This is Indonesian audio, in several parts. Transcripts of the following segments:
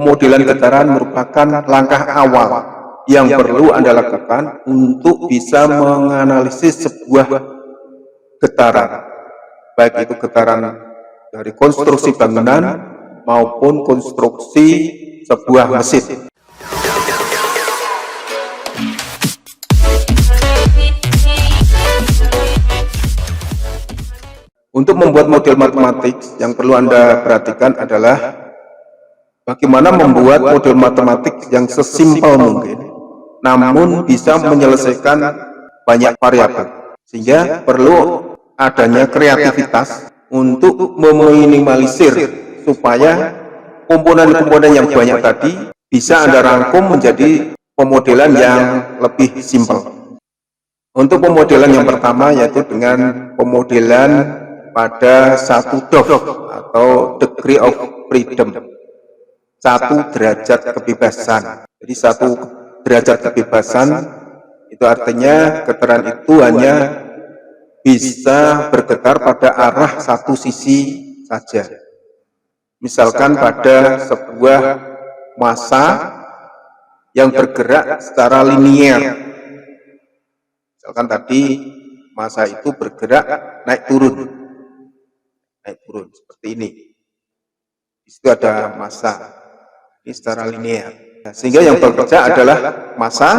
pemodelan getaran merupakan langkah awal yang perlu Anda lakukan untuk bisa menganalisis sebuah getaran, baik itu getaran dari konstruksi bangunan maupun konstruksi sebuah mesin. Untuk membuat model matematik, yang perlu Anda perhatikan adalah bagaimana membuat model matematik yang sesimpel mungkin, namun bisa menyelesaikan banyak variabel, sehingga perlu adanya kreativitas untuk meminimalisir supaya komponen-komponen yang banyak tadi bisa Anda rangkum menjadi pemodelan yang lebih simpel. Untuk pemodelan yang pertama yaitu dengan pemodelan pada satu DOF atau degree of freedom, satu derajat kebebasan. Jadi satu derajat kebebasan itu artinya getaran itu hanya bisa bergetar pada arah satu sisi saja. Misalkan pada sebuah massa yang bergerak secara linier. Misalkan tadi massa itu bergerak naik turun seperti ini. Di situ ada massa, ini secara linear. Sehingga yang bekerja adalah massa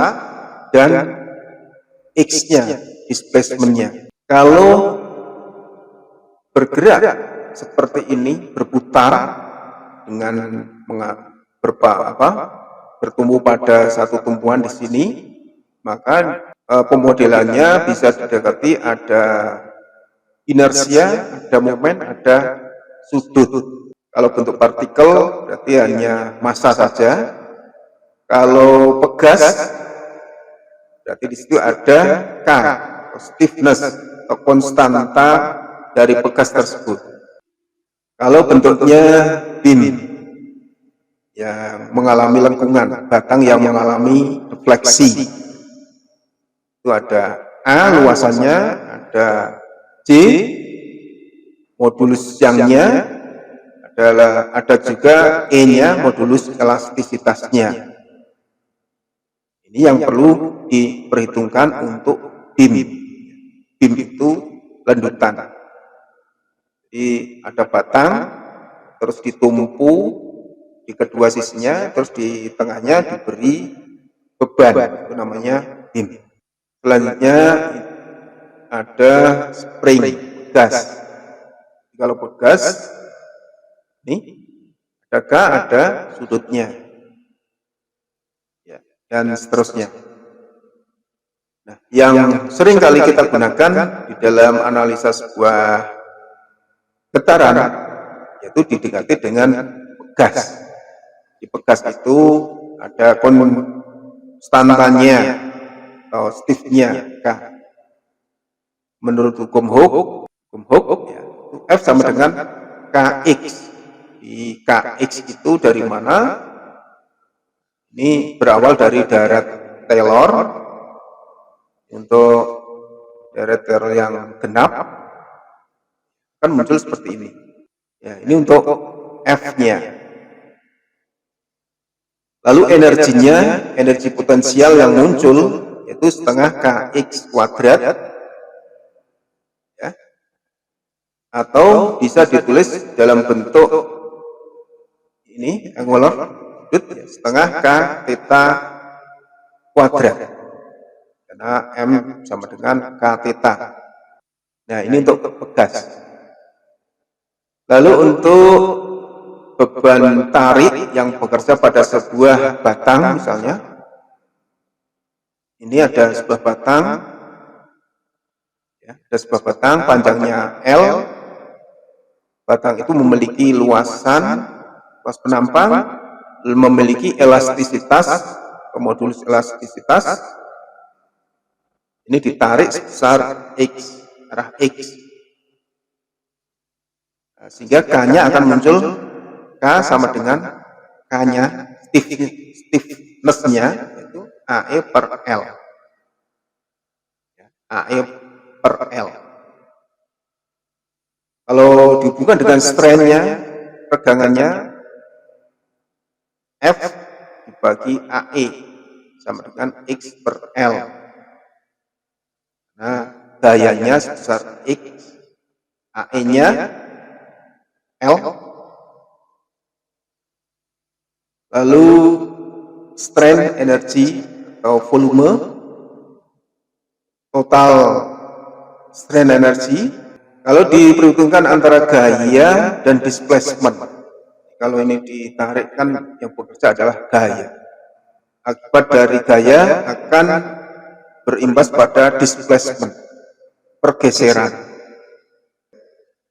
dan x-nya, displacement-nya. Kalau bergerak seperti ini, berputar dengan bertumbuh pada satu tumpuan di sini, maka pemodelannya bisa didekati ada inersia, ada momen, ada sudut. Kalau bentuk partikel berarti hanya massa saja. Kalau pegas berarti di situ ada K, stiffness atau konstanta dari pegas tersebut. Kalau bentuknya beam yang mengalami lengkungan, batang yang mengalami defleksi, itu ada A luasannya, ada C modulus yang-nya, ada juga E-nya modulus elastisitasnya. Ini yang perlu diperhitungkan untuk beam. Beam itu lendutan. Jadi ada batang, terus ditumpu di kedua sisinya, terus di tengahnya diberi beban, itu namanya beam. Selanjutnya ada spring, gas. Kalau pegas, ini ada K, ada sudutnya, ya, dan seterusnya. Nah, yang sering kali kita gunakan di dalam analisa sebuah getaran, yaitu didekati dengan pegas. Di pegas itu ada konstantanya atau stiffnya K. Menurut hukum Hooke, ya, F sama dengan Kx. Di Kx itu dari mana? Ini berawal dari darat Taylor. Untuk darat Taylor yang genap kan muncul seperti ini. Ya, ini untuk F-nya. Lalu energinya, energi potensial yang muncul yaitu setengah Kx kuadrat, ya, atau bisa ditulis dalam bentuk ini angular sudut, setengah K theta kuadrat, karena M sama dengan K theta. Nah, ini untuk pegas. Lalu untuk beban tarik yang bekerja pada sebuah batang misalnya, ini ada sebuah batang, ya, ada sebuah batang panjangnya L. Batang itu memiliki luas penampang, memiliki elastisitas, modulus elastisitas. Ini ditarik sebesar X, arah X. Nah, sehingga K-nya akan muncul, K sama dengan K-nya, stiffness-nya, yaitu AE per L. AE per L. Kalau dihubungkan dengan strain-nya, pegangannya, F dibagi AE sama dengan X per L. Nah, gayanya sebesar X, AE-nya L, lalu strain energi atau volume, total strain energi, kalau diperhitungkan antara gaya dan displacement. Kalau ini ditarikkan, yang bekerja adalah gaya. Akibat dari gaya akan berimbas pada displacement, pergeseran.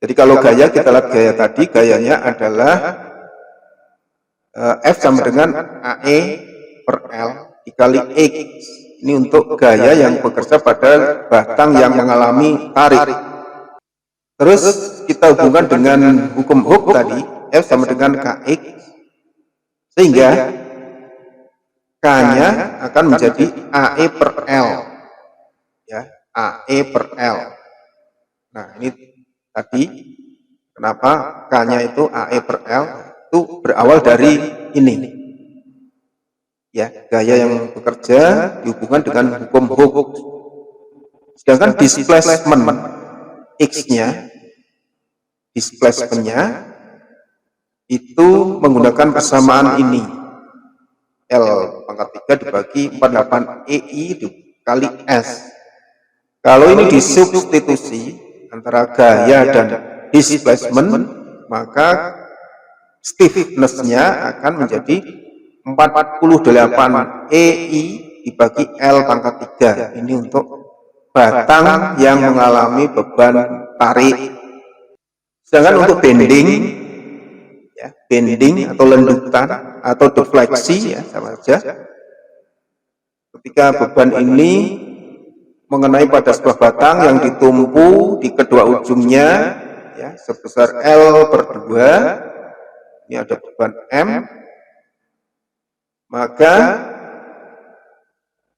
Jadi kalau gaya, kita lihat gaya tadi, gayanya adalah F sama dengan AE per L dikali X. Ini untuk gaya yang bekerja pada batang yang mengalami tarik. Terus kita hubungkan dengan hukum Hooke tadi, F sama dengan Kx, sehingga K-nya akan menjadi AE per L. Ya, AE per L. Nah, ini tadi kenapa K-nya itu AE per L, itu berawal dari ini. Ya, gaya yang bekerja dihubungkan dengan hukum Hooke. Sedangkan displacement X-nya, displacement-nya itu menggunakan persamaan ini. L pangkat 3 dibagi 48 EI dikali S. Kalau ini disubstitusi antara gaya dan displacement, maka stiffness-nya akan menjadi 48 EI dibagi L pangkat 3. Ini untuk batang yang mengalami beban tarik. Sedangkan untuk bending, ya, bending atau lendutan atau defleksi, ya, sama saja. Ketika beban ini mengenai pada sebuah batang yang ditumpu di kedua ujungnya, ya, sebesar L per 2, ini ada beban M, maka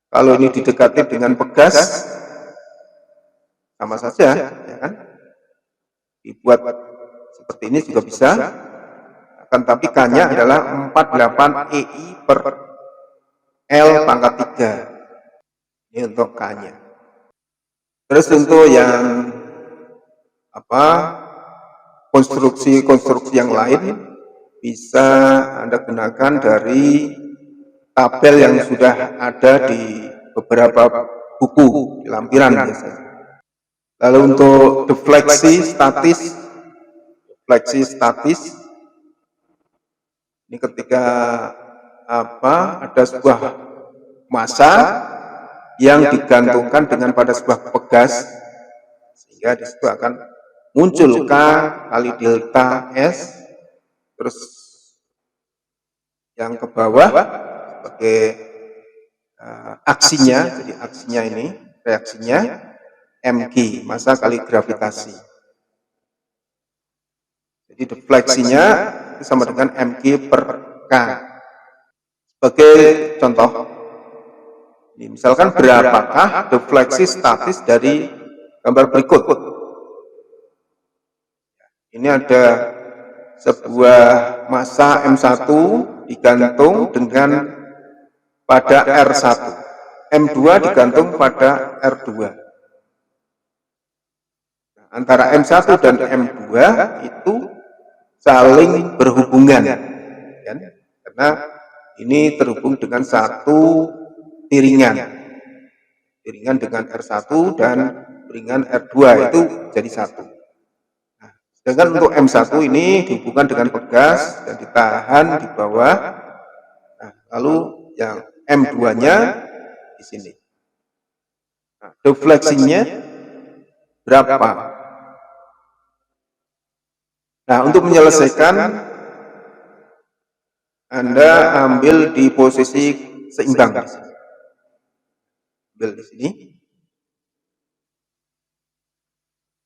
kalau ini didekati dengan pegas, sama saja, ya kan? Dibuat seperti ini juga bisa, akan tapi K-nya adalah 48 EI per L pangkat 3. Ini untuk K-nya. Terus untuk yang konstruksi yang lain bisa Anda gunakan dari tabel yang sudah ada di beberapa buku di lampiran biasanya. Lalu untuk defleksi statis, ini ketika ada sebuah massa yang digantungkan dengan pada sebuah pegas, sehingga di situ akan muncul K kali delta S, terus yang ke bawah sebagai aksinya, jadi aksinya ini, reaksinya mg, massa kali gravitasi. Jadi defleksinya sama dengan mg per K. Sebagai contoh, ini misalkan berapakah defleksi statis dari gambar berikut. Ini ada sebuah massa M1 digantung dengan pada R1, M2 digantung pada R2. Antara M1 dan M2 itu saling berhubungan, kan? Karena ini terhubung dengan satu piringan dengan R1 dan piringan R2 itu jadi satu. Nah, sedangkan untuk M1 ini dihubungkan dengan pegas dan ditahan di bawah. Nah, lalu yang M2-nya di sini. Nah, defleksinya berapa? Nah, untuk menyelesaikan, Anda ambil di posisi seimbang. Ambil di sini.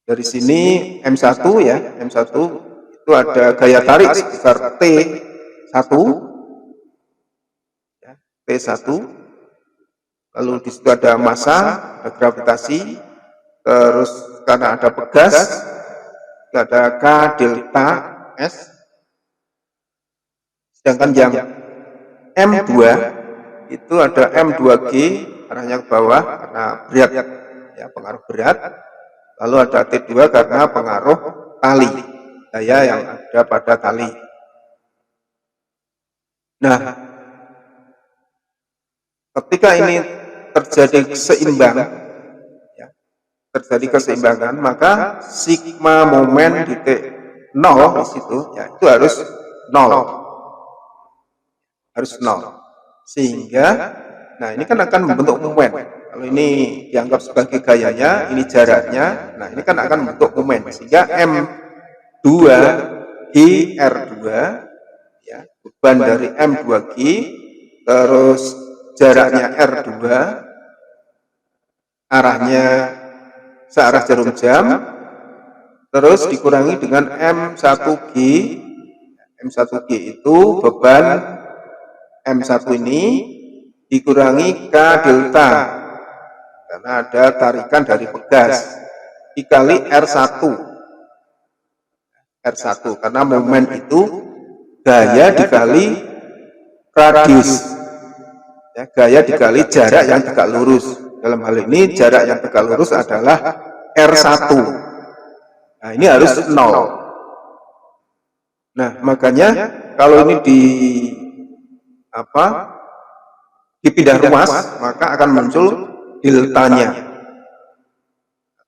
Dari sini M1, ya, M1 itu ada gaya tarik sebesar T1, ya, T1. Lalu di situ ada massa, ada gravitasi, terus karena ada pegas, ada K delta S. Sedangkan yang M2 itu ada M2G arahnya ke bawah karena berat, ya pengaruh berat. Lalu ada T2 karena pengaruh tali, daya yang ada pada tali. Nah, ketika ini terjadi seimbang, ya, terjadi keseimbangan, maka sigma momen di T0 di situ, ya itu harus 0. Harus 0. Sehingga, nah ini kan akan membentuk momen. Kalau ini dianggap sebagai gayanya, ini jaraknya, nah ini kan akan membentuk momen. Sehingga M2 GR2, ya, beban dari M2G, terus jaraknya R2, arahnya searah jarum jam, terus dikurangi dengan M1G. M1G itu beban M1 ini dikurangi K delta karena ada tarikan dari pegas dikali R1 karena momen itu gaya dikali radius, ya, gaya dikali jarak yang tegak lurus. Dalam hal ini jarak yang tegak lurus adalah R1. Nah ini harus 0. Nah makanya kalau ini dipindah ruas, maka akan muncul deltanya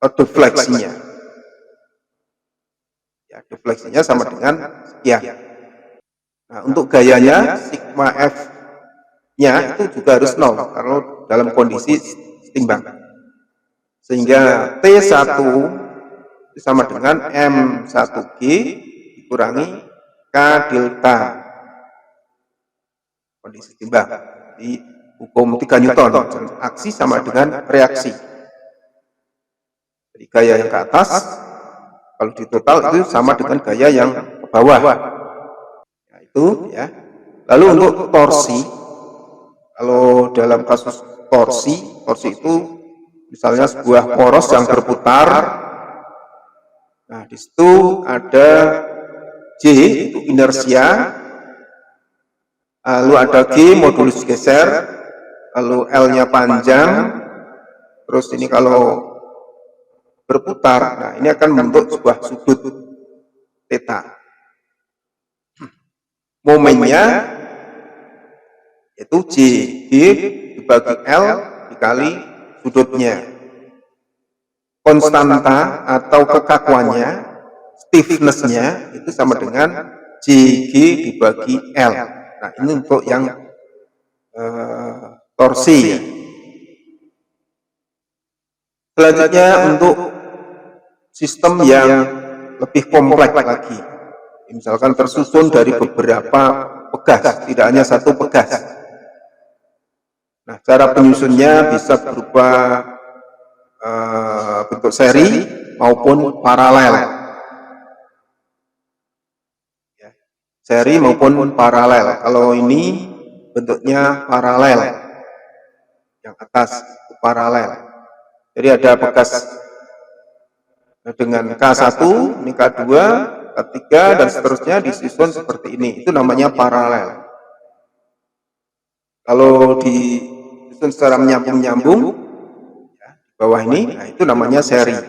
atau defleksinya. Ya, defleksinya sama dengan sekian. Nah, untuk gayanya sigma F-nya itu juga harus 0 kalau dalam kondisi seimbang. Sehingga T1 sama dengan M1G dikurangi K delta kondisi seimbang. Di hukum 3 Newton, aksi sama dengan reaksi. Jadi gaya yang ke atas, kalau di total itu sama dengan gaya yang ke bawah. Nah, itu ya. Lalu untuk torsi, kalau dalam kasus torsi itu misalnya sebuah poros yang berputar. Nah, di situ ada J itu inersia, lalu ada G modulus geser, lalu L-nya panjang, terus ini kalau berputar, nah ini akan membentuk sebuah sudut theta. Momennya yaitu G dibagi L dikali sudutnya. Konstanta atau kekakuannya, stiffness-nya itu sama dengan JG dibagi L. Nah ini untuk yang torsi. Selanjutnya untuk sistem yang lebih kompleks lagi, misalkan tersusun dari beberapa pegas, tidak hanya satu pegas. Nah, cara penyusunnya bisa berupa bentuk seri maupun paralel. Ya, seri maupun paralel. Kalau ini bentuknya paralel, yang atas itu paralel. Jadi ada bekas dengan K1, ini K2, K3, dan seterusnya disusun seperti ini. Itu namanya paralel. Kalau disusun secara menyambung-nyambung, di bawah ini, nah itu namanya seri.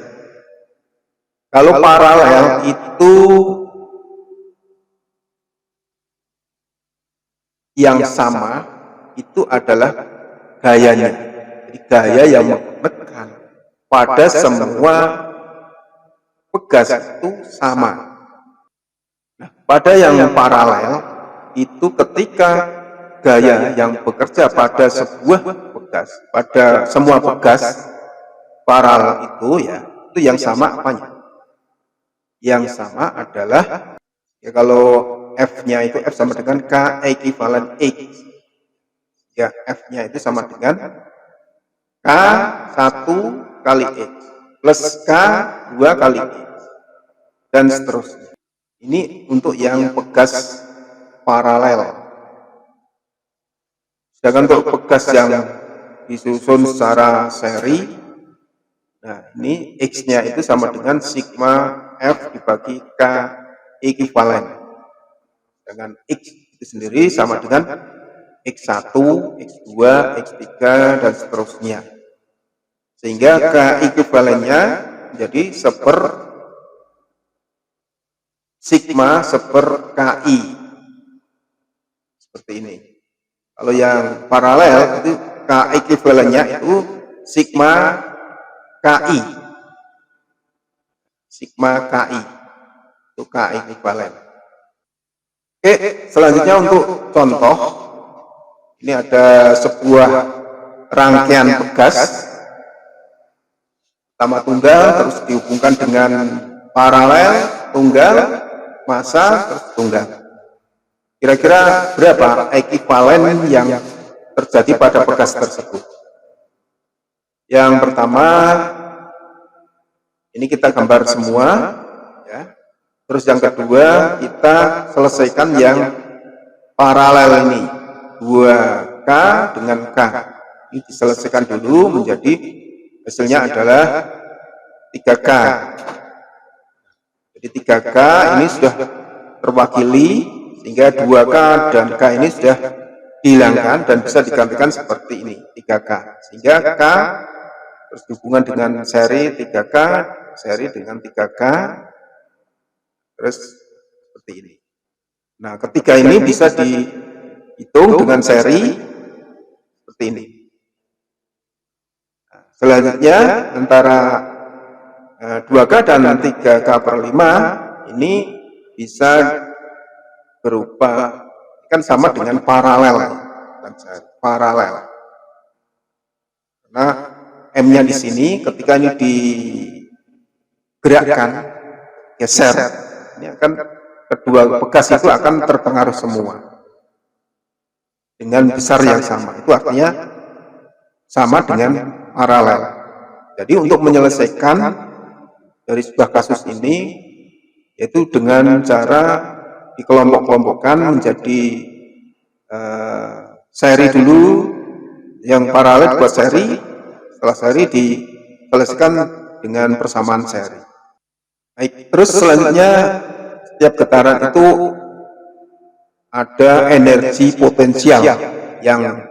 Kalau paralel itu yang sama, itu adalah gayanya. Jadi gaya yang menekan pada semua pegas itu sama. Nah, pada yang paralel itu ketika gaya yang bekerja pada sebuah pegas, pada semua pegas paralel itu ya, itu yang sama apanya? Yang sama adalah ya kalau F-nya itu F sama dengan K ekuivalen X. Ya, F-nya itu sama dengan K1 kali X plus K2 kali X dan seterusnya. Ini untuk yang pegas paralel. Sedangkan untuk pegas yang disusun secara seri, nah ini X-nya itu sama dengan sigma F dibagi K ekuivalen. Dengan X itu sendiri sama dengan X1, X2, X3, dan seterusnya. Sehingga K ekuivalennya menjadi sigma seper KI. Seperti ini. Kalau yang paralel itu K ekuivalennya itu sigma KI. Sigma KI. Itu K ekuivalen. Oke, selanjutnya untuk contoh. Ini ada sebuah rangkaian pegas pertama tunggal, terus dihubungkan dengan paralel, tunggal, massa, terus tunggal. Kira-kira berapa ekuivalen yang terjadi pada pegas tersebut? Yang pertama, ini kita gambar semua, ya. Terus yang kedua, kita selesaikan yang paralel ini, 2K dengan K. Ini diselesaikan dulu menjadi hasilnya adalah 3K. Jadi 3K ini sudah terwakili, sehingga 2K dan K ini sudah dihilangkan dan bisa digantikan seperti ini, 3K. Sehingga K terus dihubungan dengan seri 3K, seri dengan 3K, terus seperti ini. Nah, ketiga ini bisa dihitung dengan seri seperti ini. Nah, selanjutnya antara 2K dan 3K per 5 ini bisa berupa, kan sama dengan paralel. Paralel. Karena M-nya di sini ketika ini digerakkan, geser, ini akan kedua pegas itu akan terpengaruh semua dengan besar yang sama. Itu artinya sama dengan paralel. Jadi untuk menyelesaikan dari sebuah kasus ini, yaitu dengan cara dikelompok-kelompokkan menjadi seri dulu, yang paralel buat seri, setelah seri diselesaikan dengan persamaan seri. Baik, terus selanjutnya setiap getaran itu ada energi potensial yang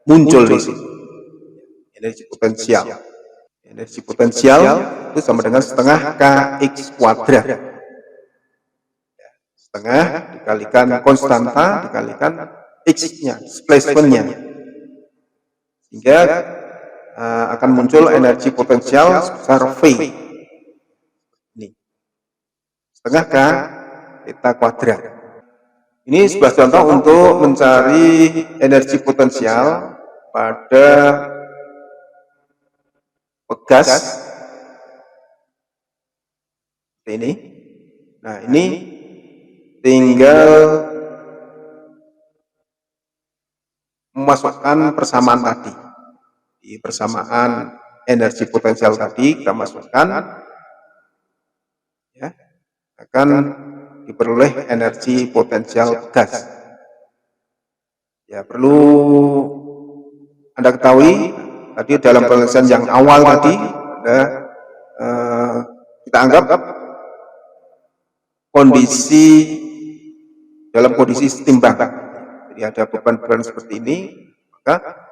muncul di sini. Energi potensial. Energi potensial itu sama dengan setengah Kx kuadrat. Setengah dikalikan konstanta dikalikan X-nya, displacement-nya. Sehingga akan muncul energi potensial sebesar V. Ini. Setengah K theta kuadrat. Ini sebuah contoh untuk mencari energi potensial pada pegas ini. Nah, ini tinggal memasukkan persamaan tadi. Di persamaan energi potensial tadi kita masukkan, ya, akan diperoleh energi potensial gas. Ya, perlu Anda ketahui tadi dalam penjelasan yang awal tadi ada kita anggap kondisi dalam kondisi setimbang. Jadi ada beban-beban seperti ini, maka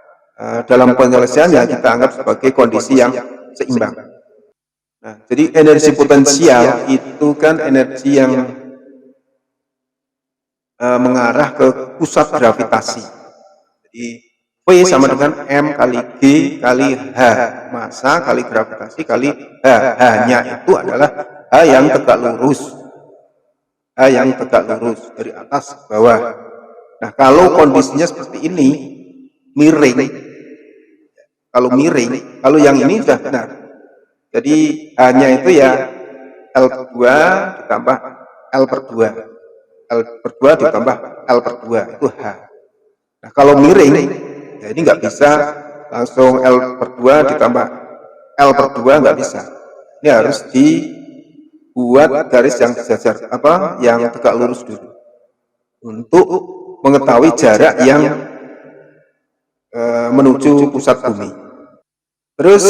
dalam penyelesaiannya kita anggap sebagai kondisi yang seimbang. Nah, jadi energi potensial itu kan energi yang mengarah ke pusat gravitasi. Jadi V sama dengan M kali G kali H, massa kali gravitasi kali H. H-nya itu adalah H yang tegak lurus. H yang tegak lurus dari atas ke bawah. Nah, kalau kondisinya seperti ini, miring. Kalau miring, kalau yang ini sudah benar. Jadi H-nya itu ya L per 2 ditambah L per 2. L per 2 ditambah L per 2, itu H. Nah, kalau miring, ya ini nggak bisa langsung L per 2 ditambah L per 2, nggak bisa. Ini harus dibuat garis yang sejajar, yang tegak lurus dulu. Untuk mengetahui jarak yang menuju pusat bumi. Terus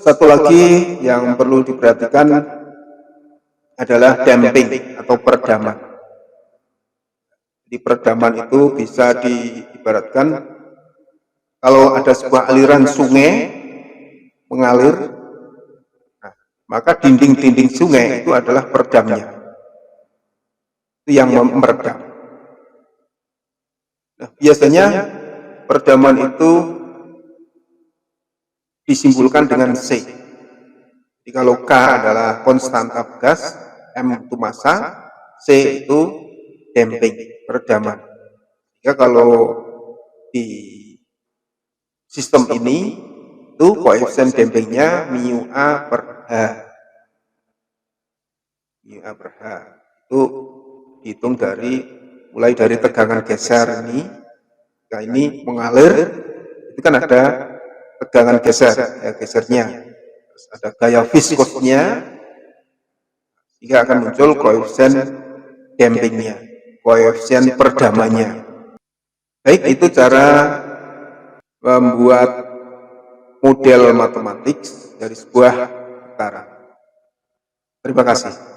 satu lagi yang perlu diperhatikan adalah damping atau peredaman. Di peredaman itu bisa diibaratkan kalau ada sebuah aliran sungai mengalir, nah, maka dinding-dinding sungai itu adalah peredamnya, itu yang meredam. Nah, biasanya peredaman itu disimpulkan dengan C. Jadi kalau K adalah konstanta gas, M itu massa, C itu damping, peredaman. Jika kalau di sistem ini itu koefisien dampingnya mu A per H. Mu A per H itu dihitung mulai dari tegangan geser ini, nah ini mengalir, itu kan ada tegangan geser, ya gesernya, terus ada gaya viskosnya, sehingga akan muncul koefisien dampingnya, koefisien peredamannya. Baik, itu cara membuat model matematik dari sebuah tekanan. Terima kasih.